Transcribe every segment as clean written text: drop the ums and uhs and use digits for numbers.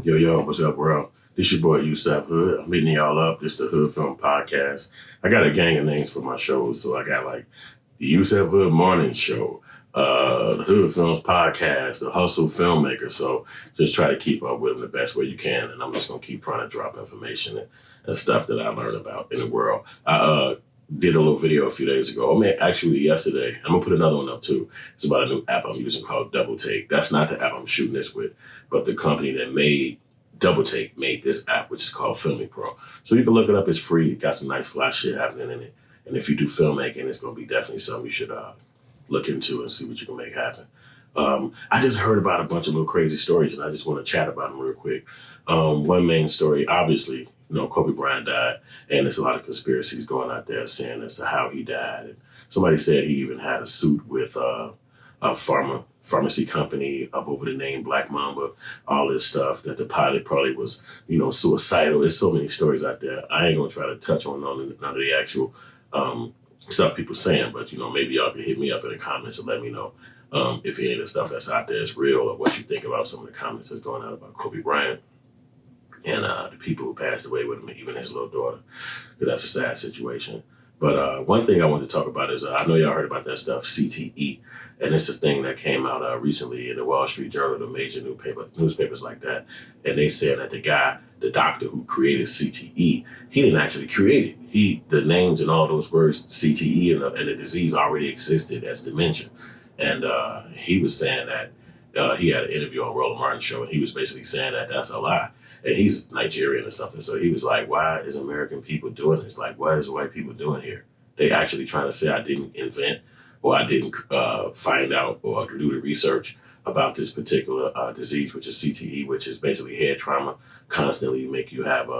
Yo, what's up, world? This your boy, Yusef Hood. I'm meeting y'all up. This the Hood Film Podcast. I got a gang of names for my shows. So I got like the Yusef Hood Morning Show, the Hood Films Podcast, the Hustle Filmmaker. So just try to keep up with them the best way you can. And I'm just going to keep trying to drop information and stuff that I learned about in the world. I did a little video a few days ago. I mean, actually yesterday. I'm going to put another one up too. It's about a new app I'm using called Double Take. That's not the app I'm shooting this with, but the company that made Double Take made this app, which is called Filming Pro. So you can look it up. It's free. It got some nice fly shit happening in it. And if you do filmmaking, it's going to be definitely something you should look into and see what you can make happen. I just heard about a bunch of little crazy stories, and I just want to chat about them real quick. One main story, obviously, Kobe Bryant died, and there's a lot of conspiracies going out there saying as to how he died. And somebody said he even had a suit with a pharmacy company up over the name Black Mamba, all this stuff, that the pilot probably was, suicidal. There's so many stories out there. I ain't gonna try to touch on none of the actual stuff people saying, but maybe y'all can hit me up in the comments and let me know if any of the stuff that's out there is real, or what you think about some of the comments that's going out about Kobe Bryant and the people who passed away with him, even his little daughter, because that's a sad situation. But one thing I wanted to talk about is, I know y'all heard about that stuff, CTE. And it's a thing that came out recently in the Wall Street Journal, the major newspapers like that. And they said that the doctor who created CTE, he didn't actually create it. The names and all those words, CTE and the disease already existed as dementia. And he was saying that he had an interview on Roland Martin's show, and he was basically saying that that's a lie. And he's Nigerian or something. So he was like, why is American people doing this? Like, what is white people doing here? They actually trying to say I didn't invent, or I didn't find out or do the research about this particular disease, which is CTE, which is basically head trauma, constantly make you have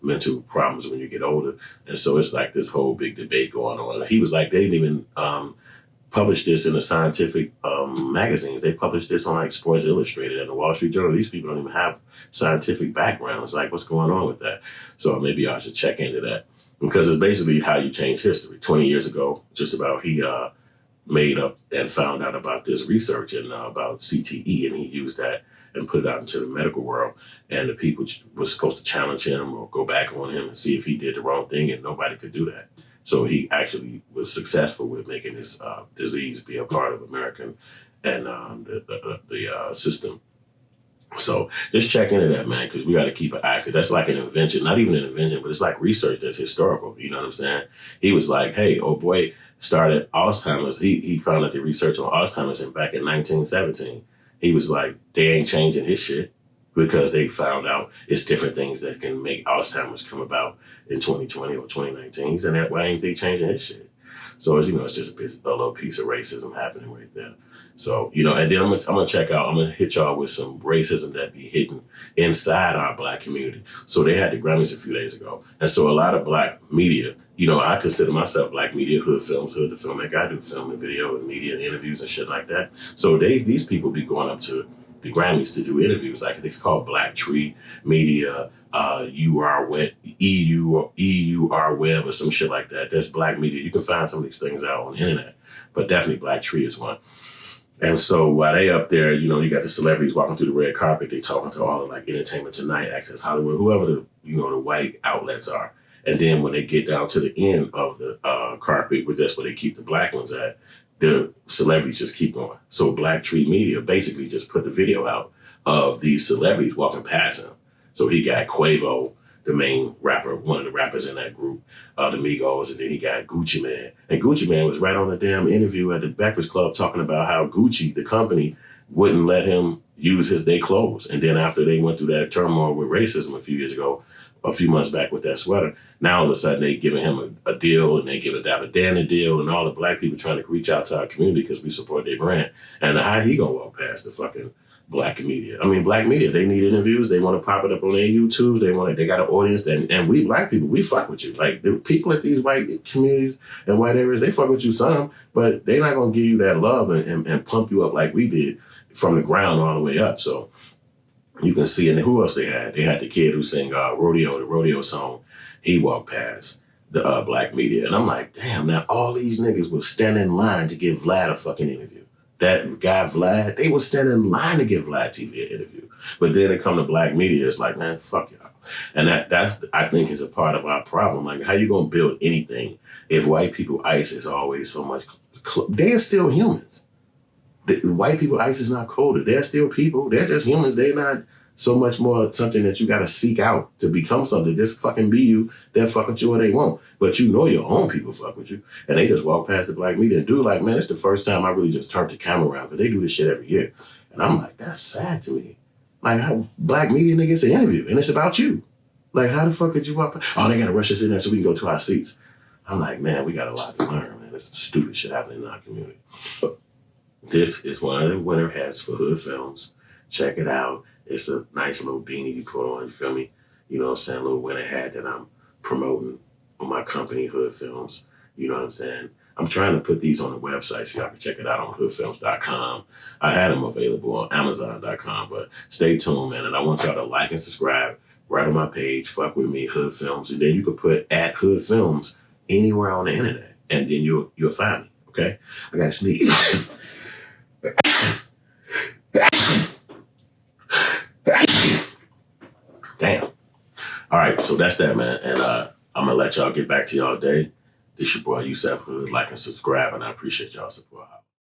mental problems when you get older. And so it's like this whole big debate going on. He was like, they didn't even publish this in the scientific magazines. They published this on like Sports Illustrated and the Wall Street Journal. These people don't even have scientific backgrounds. Like, what's going on with that? So maybe I should check into that, because it's basically how you change history. 20 years ago, just about, he made up and found out about this research and about CTE, and he used that and put it out into the medical world. And the people was supposed to challenge him or go back on him and see if he did the wrong thing, and nobody could do that. So he actually was successful with making this disease be a part of American and the system. So just check into that, man, because we got to keep an eye, because that's like an invention, not even an invention, but it's like research that's historical. You know what I'm saying? He was like, hey, oh boy, started Alzheimer's. He found out the research on Alzheimer's back in 1917. He was like, they ain't changing his shit, because they found out it's different things that can make Alzheimer's come about in 2020 or 2019. He said, why ain't they changing his shit? So, it's just a little piece of racism happening right there. So, and then I'm gonna check out, I'm gonna hit y'all with some racism that be hidden inside our Black community. So they had the Grammys a few days ago. And so a lot of Black media, I consider myself Black media, HoodFilms, Hood the filmmaker. I do film and video and media and interviews and shit like that. So these people be going up to the Grammys to do interviews. Like, it's called Black Tree Media, EUR Web or some shit like that. That's Black media. You can find some of these things out on the internet, but definitely Black Tree is one. And so while they up there, you got the celebrities walking through the red carpet, they talking to all of like Entertainment Tonight, Access Hollywood, whoever the white outlets are. And then when they get down to the end of the carpet, which that's where they keep the Black ones at, the celebrities just keep going. So Black Tree Media basically just put the video out of these celebrities walking past him. So he got Quavo, the main rapper, one of the rappers in that group, the Migos, and then he got Gucci Mane. And Gucci Mane was right on the damn interview at the Breakfast Club talking about how Gucci, the company, wouldn't let him use their clothes. And then after they went through that turmoil with racism a few months back with that sweater, now all of a sudden they giving him a deal, and they giving Dapper Dan a deal, and all the Black people trying to reach out to our community because we support their brand. And how he gonna walk past the fucking Black media? I mean, Black media, they need interviews. They want to pop it up on their YouTubes. They got an audience, and we Black people, we fuck with you. Like, the people at these white communities and white areas, they fuck with you some, but they not gonna give you that love and pump you up like we did from the ground all the way up. So you can see, and who else they had? They had the kid who sang the rodeo song. He walked past the Black media, and I'm like, damn, now all these niggas was standing in line to give Vlad a fucking interview. That guy Vlad, they was standing in line to give Vlad TV an interview. But then it come to black media, it's like, man, fuck y'all. And that's I think is a part of our problem. Like, how you gonna build anything if white people ICE is always so much? They're still humans. White people ICE is not colder. They're still people. They're just humans. They're not so much more something that you got to seek out to become something. Just fucking be you. They'll fuck with you or they won't. But you know your own people fuck with you. And they just walk past the black media and do like, man, it's the first time I really just turned the camera around because they do this shit every year. And I'm like, that's sad to me. Like, how black media niggas an interview and it's about you. Like, how the fuck could you walk? Oh, they got to rush us in there so we can go to our seats. I'm like, man, we got a lot to learn, man. There's some stupid shit happening in our community. But this is one of the winter hats for Hood Films. Check it out. It's a nice little beanie you put on, you feel me? You know what I'm saying? A little winter hat that I'm promoting on my company, Hood Films. You know what I'm saying? I'm trying to put these on the website so y'all can check it out on hoodfilms.com. I had them available on amazon.com, but stay tuned, man. And I want y'all to like and subscribe right on my page. Fuck with me, Hood Films. And then you can put at Hood Films anywhere on the internet. And then you'll find me, okay? I got to sneeze. Damn. All right, so that's that, man. And I'm going to let y'all get back to y'all day. This your boy, Yusef Hood. Like and subscribe, and I appreciate y'all support.